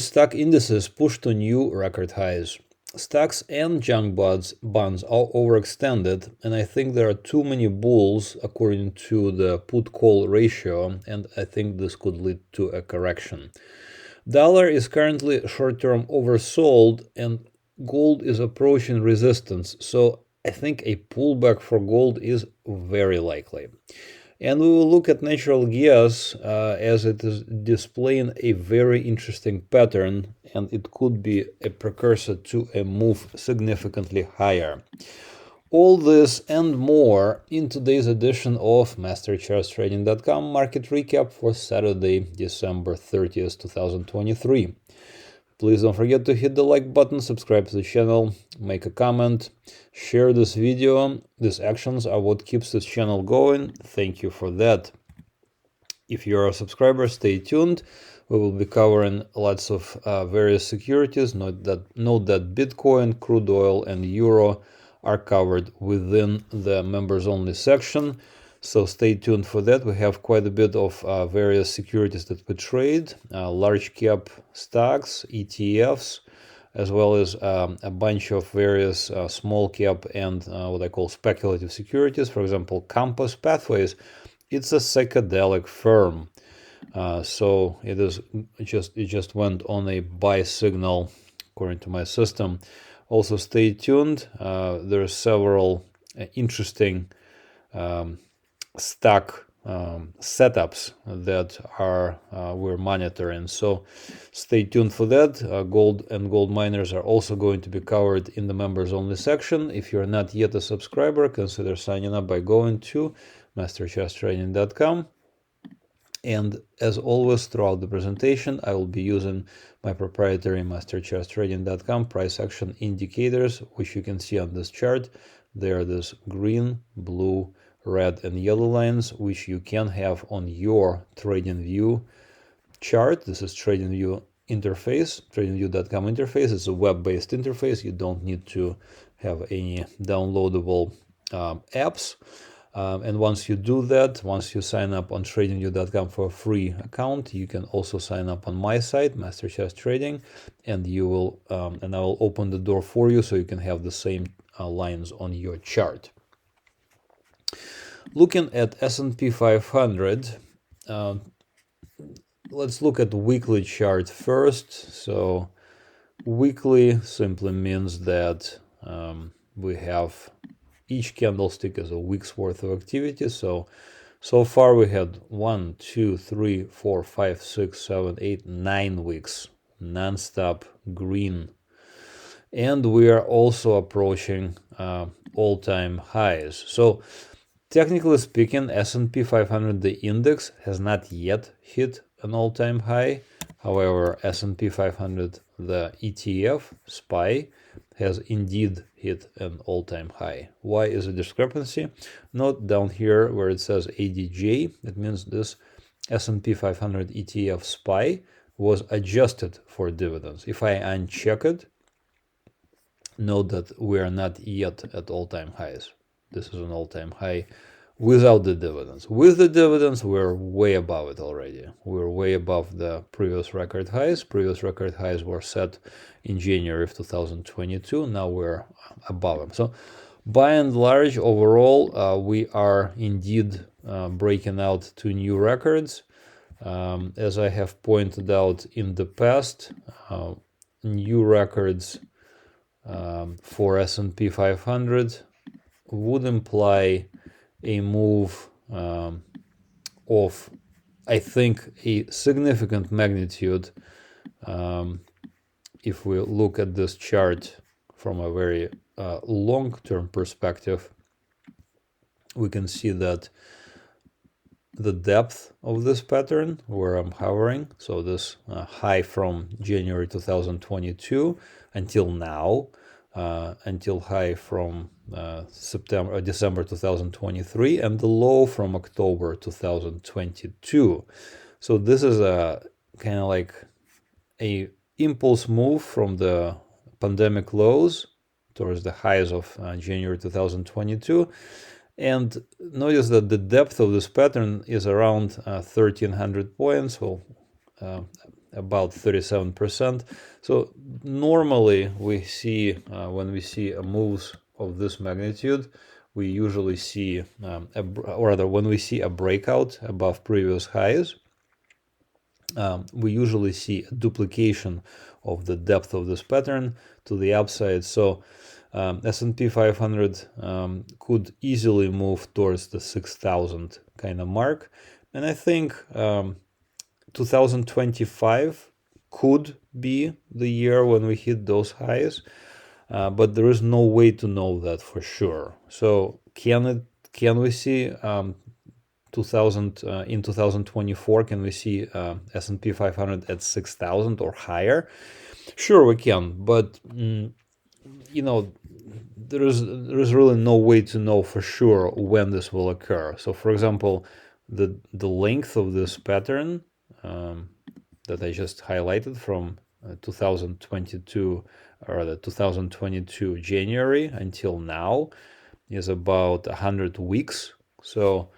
Stock indices push to new record highs. Stocks and junk bonds are overextended, and I think there are too many bulls according to the put-call ratio, and I think this could lead to a correction. Dollar is currently short-term oversold, and gold is approaching resistance, so I think a pullback for gold is very likely. And we will look at natural gas as it is displaying a very interesting pattern, and it could be a precursor to a move significantly higher. All this and more in today's edition of MasterChartsTrading.com market recap for Saturday, December 30th, 2023. Please don't forget to hit the like button, subscribe to the channel, make a comment, share this video. These actions are what keeps this channel going. Thank you for that. If you're a subscriber, stay tuned. We will be covering lots of various securities. Note that Bitcoin, crude oil, and euro are covered within the members only section. So stay tuned for that. We have quite a bit of various securities that we trade, large cap stocks, ETFs, as well as a bunch of various small cap and what I call speculative securities. For example, Compass Pathways, it's a psychedelic firm. So it just went on a buy signal according to my system. Also stay tuned. There are several interesting stock setups that we're monitoring, so stay tuned for that. Gold and gold miners are also going to be covered in the members only section. If you're not yet a subscriber, consider signing up by going to MasterChartsTrading.com. And as always, throughout the presentation, I will be using my proprietary MasterChartsTrading.com price action indicators, which you can see on this chart. They are this green, blue, red, and yellow lines, which you can have on your TradingView chart. This is TradingView interface, TradingView.com interface. It's a web-based interface. You don't need to have any downloadable apps. And once you do that, once you sign up on TradingView.com for a free account, you can also sign up on my site, MasterCharts Trading, and you will, and I will open the door for you so you can have the same lines on your chart. Looking at S&P 500, let's look at the weekly chart first. So weekly simply means that we have each candlestick is a week's worth of activity. So far we had 1, 2, 3, 4, 5, 6, 7, 8, 9 weeks non-stop green. And we are also approaching all-time highs. So technically speaking, S&P 500, the index, has not yet hit an all-time high. However, S&P 500, the ETF, SPY, has indeed hit an all-time high. Why is a discrepancy? Note down here where it says ADJ. That means this S&P 500 ETF SPY was adjusted for dividends. If I uncheck it, note that we are not yet at all-time highs. This is an all-time high without the dividends. With the dividends, we're way above it already. We're way above the previous record highs. Previous record highs were set in January of 2022. Now we're above them. So by and large, overall, we are indeed breaking out to new records. As I have pointed out in the past, new records for S&P 500 would imply a move of, I think, a significant magnitude. If we look at this chart from a very long-term perspective, we can see that the depth of this pattern where I'm hovering, so this high from January 2022 until now, until high from December 2023, and the low from October 2022. So this is a kind of like a impulse move from the pandemic lows towards the highs of January 2022. And notice that the depth of this pattern is around 1300 points. Well, about 37%. So normally we see when we see a moves of this magnitude, we usually see or rather when we see a breakout above previous highs, we usually see a duplication of the depth of this pattern to the upside. So S&P 500 could easily move towards the 6,000 kind of mark. And I think 2025 could be the year when we hit those highs, but there is no way to know that for sure. So can we see in 2024, can we see S&P 500 at 6,000 or higher? Sure, we can, but there is really no way to know for sure when this will occur. So, for example, the length of this pattern that I just highlighted from 2022 or the 2022 January until now is about 100 weeks. So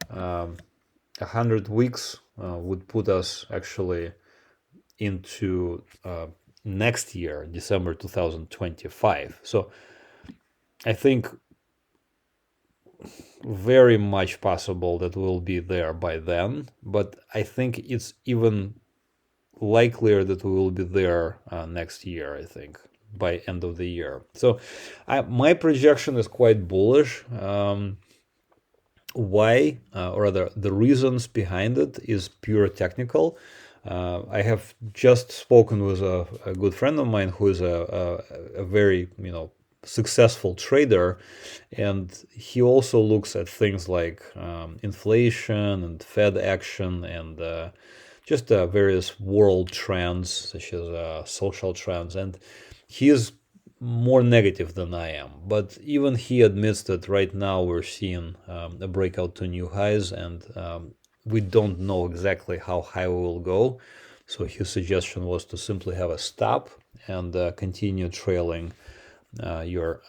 100 weeks would put us actually into next year, December 2025. So I think very much possible that we'll be there by then, but I think it's even likelier that we will be there next year, I think, by end of the year. So my projection is quite bullish. Why, or rather, the reasons behind it is pure technical. I have just spoken with a good friend of mine who is a very successful trader, and he also looks at things like inflation and Fed action and just various world trends such as social trends, and he is more negative than I am. But even he admits that right now we're seeing a breakout to new highs, and we don't know exactly how high we will go. So his suggestion was to simply have a stop and continue trailing your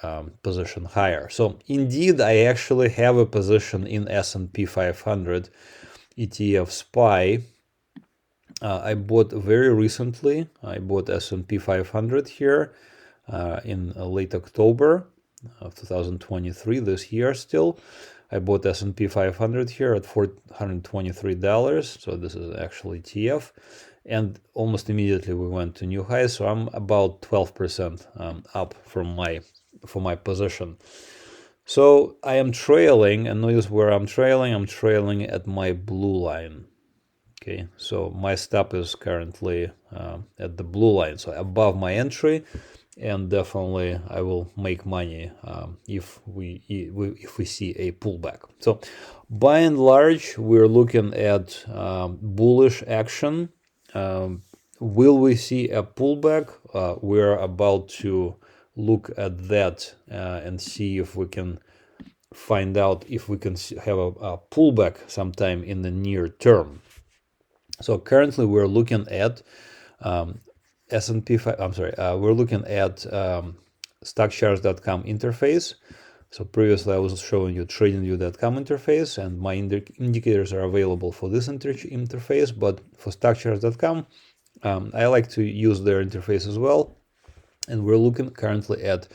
position higher. So indeed, I actually have a position in S&P 500 ETF SPY. I bought very recently. I bought S&P 500 here in late October of 2023, this year still. I bought S&P 500 here at $423. So this is actually TF. And almost immediately we went to new highs. So I'm about 12% up from my position. So I am trailing, and notice where I'm trailing. I'm trailing at my blue line. Okay, so my stop is currently at the blue line, so above my entry, and definitely I will make money if we see a pullback. So by and large, we're looking at bullish action. Will we see a pullback? We're about to look at that and see if we can find out if we can have a pullback sometime in the near term. So currently we're looking at S&P 5. I'm sorry. We're looking at StockCharts.com interface. So previously I was showing you TradingView.com interface, and my indicators are available for this interface. But for StockCharts.com, I like to use their interface as well. And we're looking currently at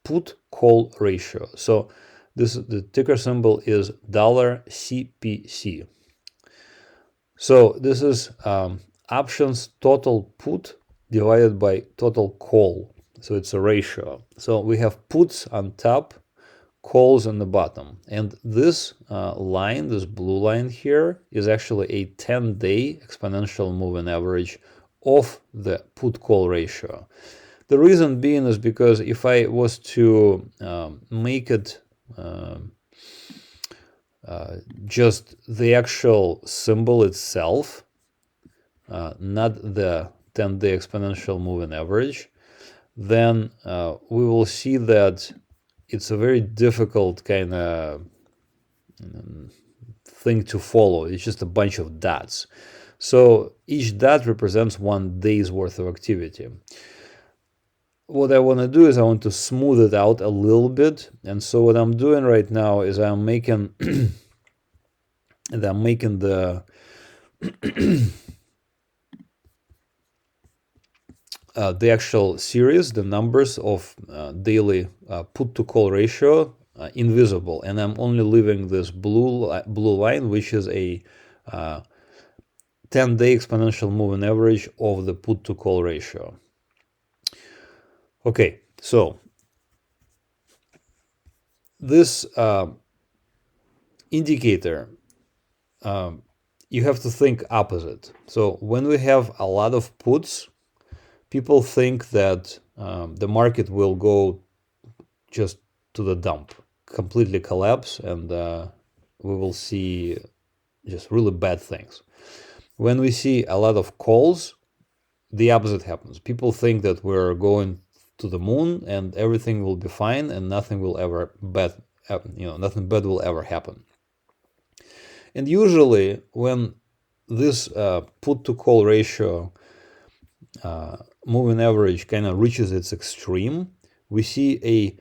put-call ratio. So the ticker symbol is $CPC. So this is options total put divided by total call. So it's a ratio. So we have puts on top, calls on the bottom. And this line, this blue line here, is actually a 10-day exponential moving average of the put-call ratio. The reason being is because if I was to make it just the actual symbol itself, not the 10-day exponential moving average, then we will see that it's a very difficult kind of thing to follow. It's just a bunch of dots. So each dot represents 1 day's worth of activity. What I want to do is I want to smooth it out a little bit. And so what I'm doing right now is I'm making the the actual series, the numbers of daily put to call ratio invisible, and I'm only leaving this blue line, which is a 10-day exponential moving average of the put to call ratio. Okay, so this indicator, you have to think opposite. So when we have a lot of puts, people think that the market will go just to the dump, completely collapse, and we will see just really bad things. When we see a lot of calls, the opposite happens. People think that we're going to the moon and everything will be fine and nothing will ever nothing bad will ever happen. And usually when this put to call ratio moving average kind of reaches its extreme, we see a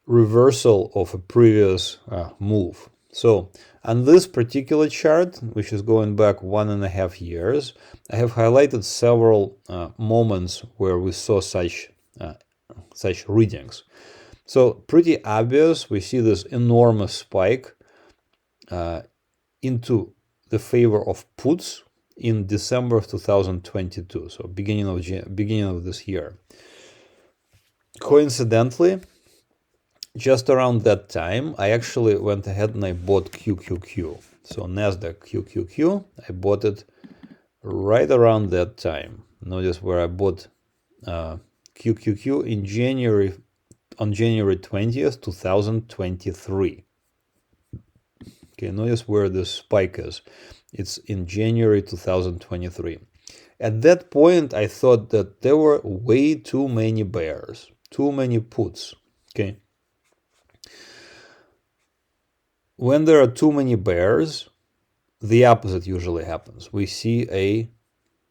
reversal of a previous move. So on this particular chart, which is going back 1.5 years, I have highlighted several moments where we saw such readings. So pretty obvious, we see this enormous spike into the favor of puts in December of 2022, so beginning of this year. Coincidentally, just around that time, I actually went ahead and I bought QQQ. So Nasdaq QQQ, I bought it right around that time. Notice where I bought QQQ in January, on January 20th, 2023. Okay, notice where the spike is. It's in January 2023. At that point, I thought that there were way too many bears, too many puts. Okay. When there are too many bears, the opposite usually happens. We see a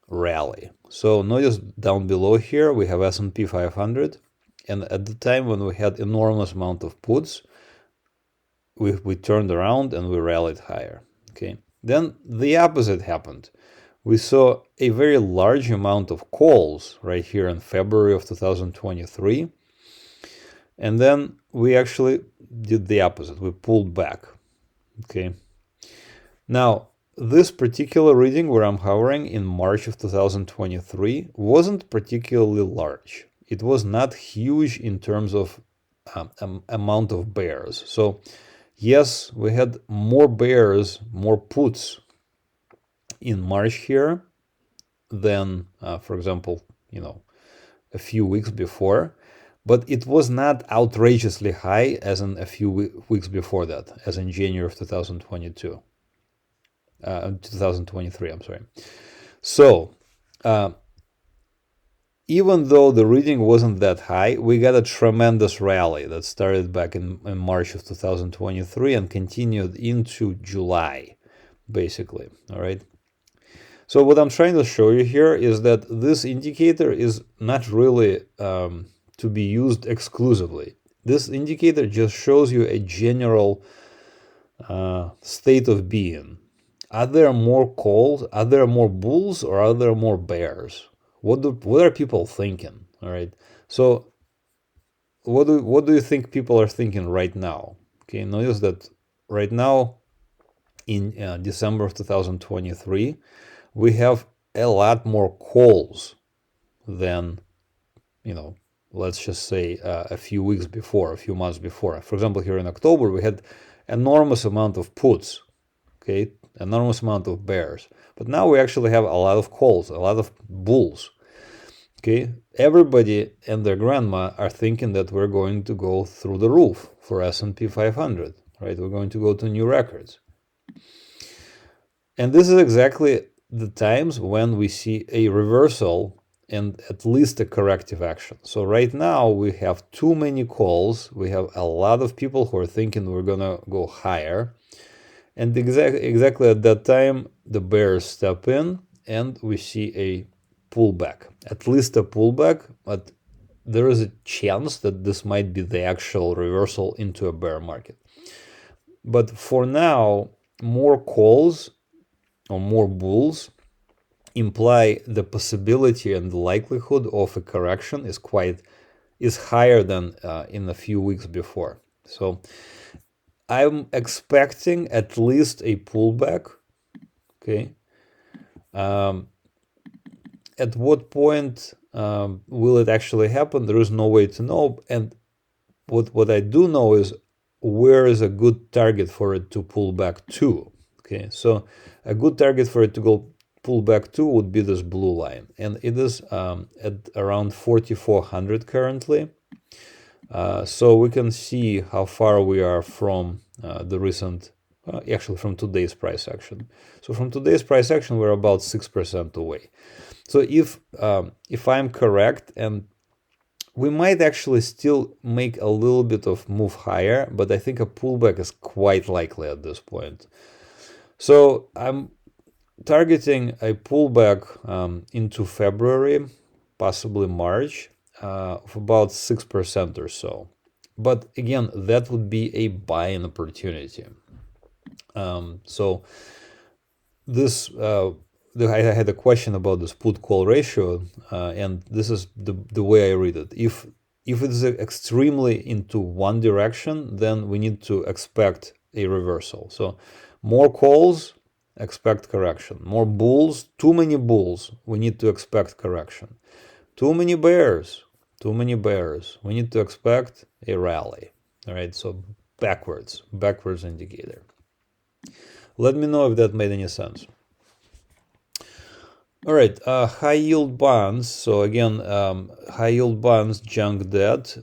rally. So notice down below here, we have S&P 500. And at the time when we had enormous amount of puts, we turned around and we rallied higher. Okay. Then the opposite happened. We saw a very large amount of calls right here in February of 2023. And then we actually did the opposite. We pulled back. Okay. Now, this particular reading where I'm hovering in March of 2023 wasn't particularly large. It was not huge in terms of amount of bears. So yes, we had more bears, more puts in March here than, for example, a few weeks before, but it was not outrageously high as in a few weeks before that, as in January of 2023, I'm sorry. So, even though the reading wasn't that high, we got a tremendous rally that started back in March of 2023 and continued into July, basically, all right? So what I'm trying to show you here is that this indicator is not really to be used exclusively. This indicator just shows you a general state of being. Are there more calls? Are there more bulls or are there more bears? What are people thinking? All right. So what do you think people are thinking right now? Okay, notice that right now in December of 2023, we have a lot more calls than, let's just say a few weeks before, a few months before. For example, here in October, we had enormous amount of puts, okay, enormous amount of bears. But now we actually have a lot of calls, a lot of bulls, okay. Everybody and their grandma are thinking that we're going to go through the roof for S&P 500, right? We're going to go to new records. And this is exactly the times when we see a reversal and at least a corrective action. So right now we have too many calls. We have a lot of people who are thinking we're gonna go higher. And exactly at that time, the bears step in and we see a pullback, at least a pullback, but there is a chance that this might be the actual reversal into a bear market. But for now, more calls or more bulls imply the possibility and the likelihood of a correction is higher than in a few weeks before. So I'm expecting at least a pullback. Okay. At what point will it actually happen? There is no way to know. And what I do know is where is a good target for it to pull back to. Okay, so a good target for it to go pull back to would be this blue line, and it is at around 4,400 currently. So we can see how far we are from the recent, actually from today's price action. So from today's price action, we're about 6% away. So if I'm correct, and we might actually still make a little bit of move higher, but I think a pullback is quite likely at this point. So I'm targeting a pullback into February, possibly March, of about 6% or so. But again, that would be a buying opportunity. So this I had a question about this put-call ratio, and this is the way I read it. If it is extremely into one direction, then we need to expect a reversal. So more calls, expect correction. More bulls, too many bulls, we need to expect correction. Too many bears, we need to expect a rally. All right, so backwards indicator. Let me know if that made any sense. All right, high yield bonds. So again, high yield bonds, junk debt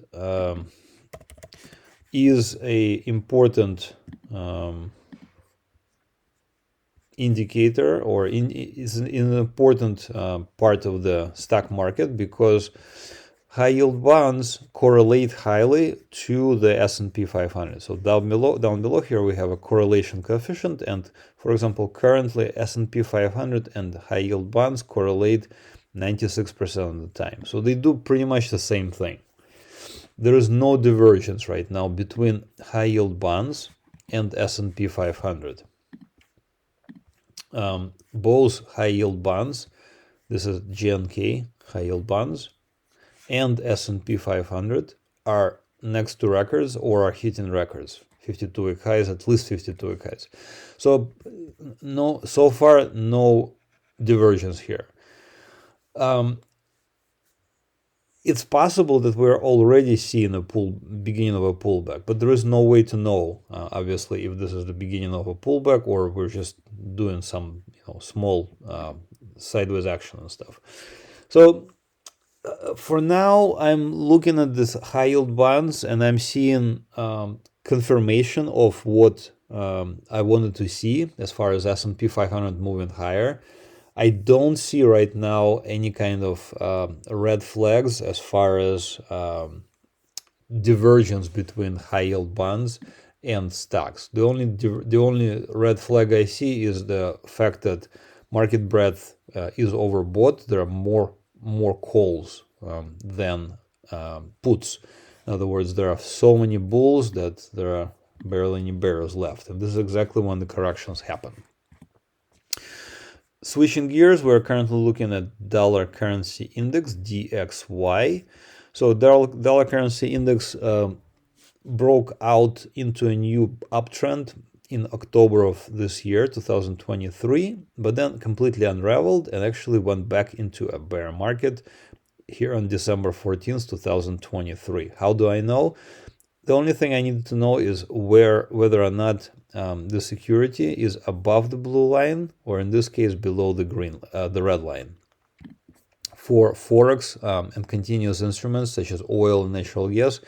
is a important indicator, or is an important part of the stock market, because high yield bonds correlate highly to the S&P 500. So down below here we have a correlation coefficient, and for example, currently S&P 500 and high yield bonds correlate 96% of the time. So they do pretty much the same thing. There is no divergence right now between high yield bonds and S&P 500. Both high yield bonds, this is GNK high yield bonds, and S&P 500 are next to records or are hitting records, 52-week highs, at least 52-week highs. So so far no divergence here. It's possible that we're already seeing beginning of a pullback, but there is no way to know, obviously, if this is the beginning of a pullback or we're just doing some small sideways action and stuff. So for now, I'm looking at this high yield bonds, and I'm seeing confirmation of what I wanted to see as far as S&P 500 moving higher. I don't see right now any kind of red flags as far as divergence between high yield bonds and stocks. The only red flag I see is the fact that market breadth is overbought. There are more calls than puts. In other words, there are so many bulls that there are barely any bears left, and this is exactly when the corrections happen. Switching gears, we're currently looking at dollar currency index, DXY. So dollar currency index broke out into a new uptrend in October of this year, 2023, but then completely unraveled and actually went back into a bear market here on December 14th, 2023. How do I know? The only thing I need to know is whether or not the security is above the blue line, or in this case below the red line. For forex and continuous instruments such as oil and natural gas,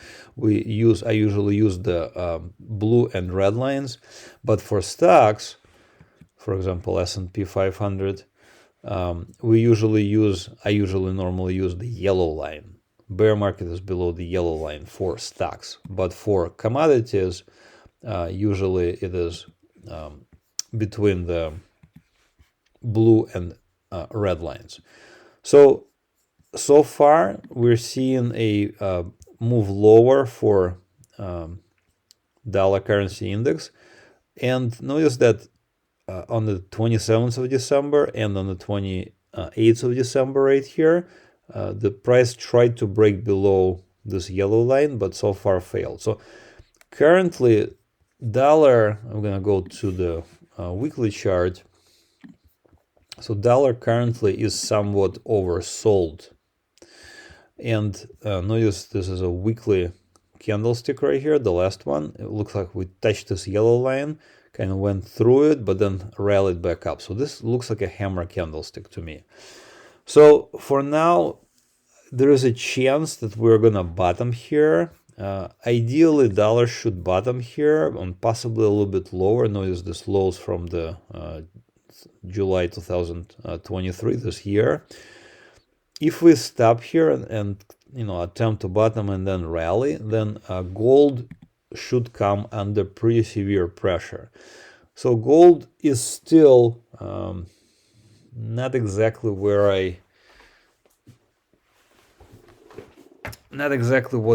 I usually use the blue and red lines. But for stocks, for example S&P 500, I usually normally use the yellow line. Bear market is below the yellow line for stocks, but for commodities, usually it is between the blue and red lines. So far we're seeing a move lower for dollar currency index, and notice that on the 27th of December and on the 8th of December right here, the price tried to break below this yellow line, but so far failed. So currently, dollar, I'm gonna go to the weekly chart. So dollar currently is somewhat oversold. And notice this is a weekly candlestick right here, the last one. It looks like we touched this yellow line, kind of went through it, but then rallied back up. So this looks like a hammer candlestick to me. So for now, there is a chance that we're gonna bottom here. Ideally, dollar should bottom here and possibly a little bit lower. Notice this lows from the July 2023, this year. If we stop here and attempt to bottom and then rally, then gold should come under pretty severe pressure. So gold is still not exactly what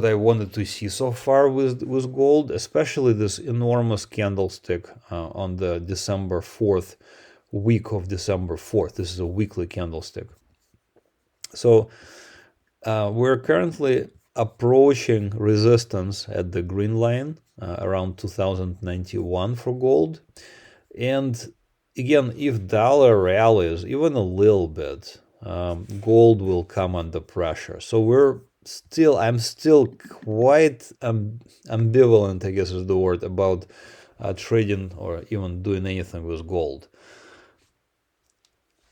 I wanted to see so far with gold, especially this enormous candlestick on the December 4th, week of December 4th. This is a weekly candlestick. So we're currently approaching resistance at the green line around 2091 for gold. And again, if dollar rallies even a little bit, gold will come under pressure. So I'm still quite ambivalent, I guess is the word, about trading or even doing anything with gold.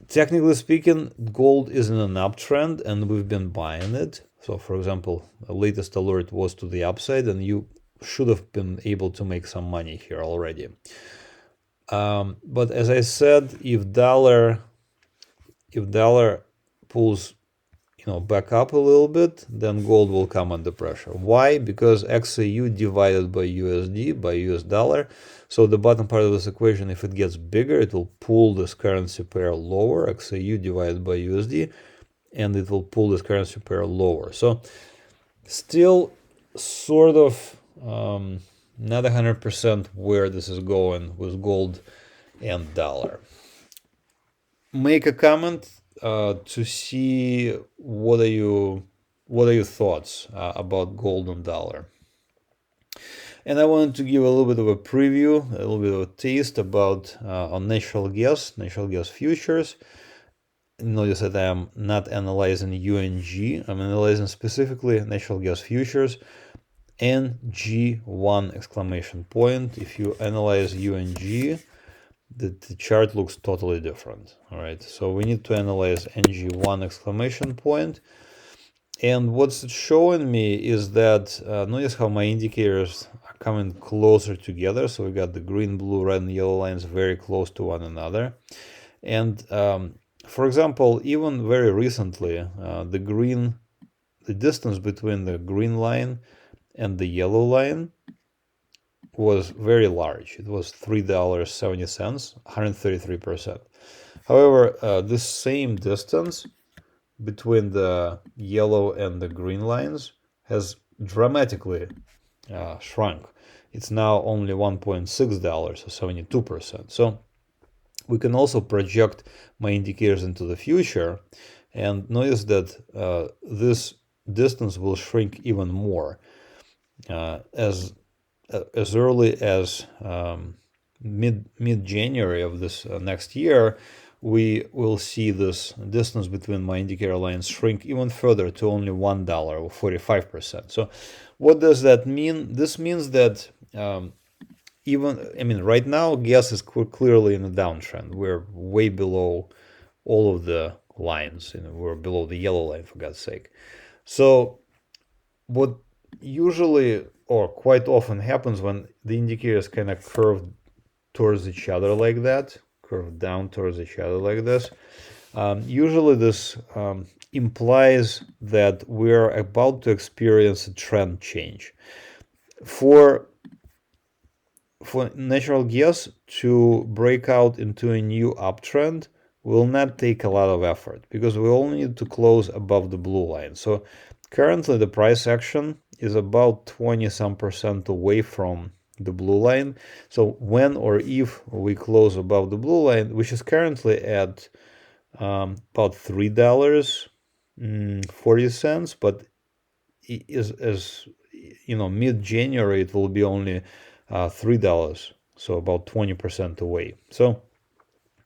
Technically speaking, gold is in an uptrend and we've been buying it. So for example, the latest alert was to the upside and you should have been able to make some money here already. But as I said, if dollar pulls back up a little bit, then gold will come under pressure. Why? Because XAU divided by USD, by US dollar. So the bottom part of this equation, if it gets bigger, it will pull this currency pair lower, XAU divided by USD, and it will pull this currency pair lower. So still sort of not 100% where this is going with gold and dollar. Make a comment to see what are your thoughts about gold and dollar. And I wanted to give a little bit of a preview, a little bit of a taste about on natural gas futures. Notice that I am not analyzing UNG. I'm analyzing specifically natural gas futures NG1 exclamation point. If you analyze UNG, the chart looks totally different. All right, so we need to analyze NG1 exclamation point. And what's it showing me is that notice how my indicators are coming closer together. So we got the green, blue, red, and yellow lines very close to one another. And for example, even very recently, the distance between the green line and the yellow line was very large. It was $3.70, 133%. However, this same distance between the yellow and the green lines has dramatically shrunk. It's now only $1.6, so 72%. So we can also project my indicators into the future and notice that this distance will shrink even more. As early as mid-January of this next year, we will see this distance between my indicator lines shrink even further to only $1 or 45%. So what does that mean? This means that right now gas is clearly in a downtrend. We're way below all of the lines. We're below the yellow line, for God's sake. So what usually or quite often happens when the indicators kind of curve towards each other like that, curve down towards each other like this, usually this implies that we're about to experience a trend change. For natural gas to break out into a new uptrend will not take a lot of effort because we only need to close above the blue line. So currently the price action is about 20% away from the blue line. So when or if we close above the blue line, which is currently at about $3.40, but as you know, mid-January it will be only $3, so about 20% away. So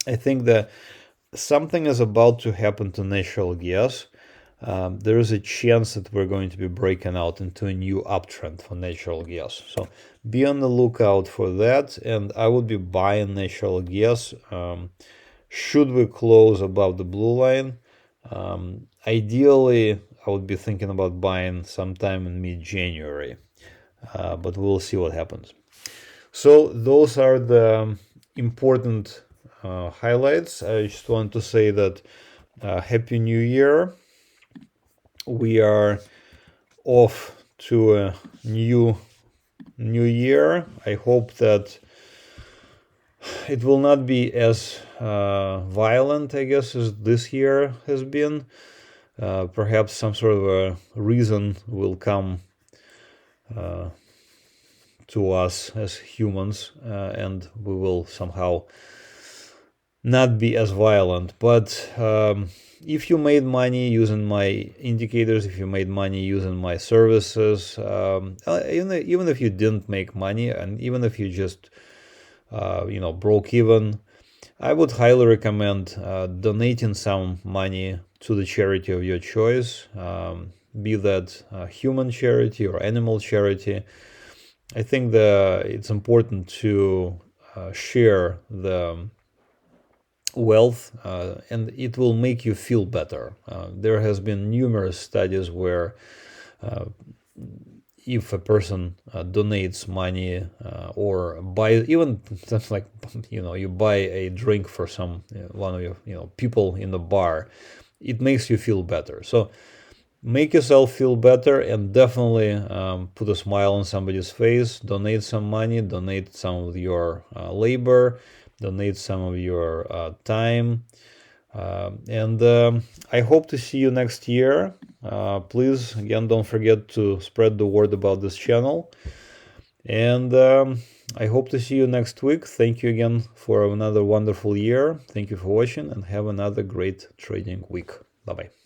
I think that something is about to happen to natural gas. There is a chance that we're going to be breaking out into a new uptrend for natural gas. So be on the lookout for that. And I would be buying natural gas. Should we close above the blue line? Ideally, I would be thinking about buying sometime in mid-January. But we'll see what happens. So those are the important highlights. I just want to say that Happy New Year. We are off to a new year. I hope that it will not be as violent, I guess, as this year has been. Perhaps some sort of a reason will come to us as humans, and we will somehow not be as violent. But if you made money using my indicators, if you made money using my services, even if you didn't make money, and even if you just broke even, I would highly recommend donating some money to the charity of your choice, be that human charity or animal charity. I think that it's important to share the wealth, and it will make you feel better. There has been numerous studies where if a person donates money or buys, even stuff like you buy a drink for one of your people in the bar, it makes you feel better. So make yourself feel better, and definitely put a smile on somebody's face. Donate some money, donate some of your labor, donate some of your time, and I hope to see you next year. Please, again, don't forget to spread the word about this channel, and I hope to see you next week. Thank you again for another wonderful year. Thank you for watching, and have another great trading week. Bye-bye.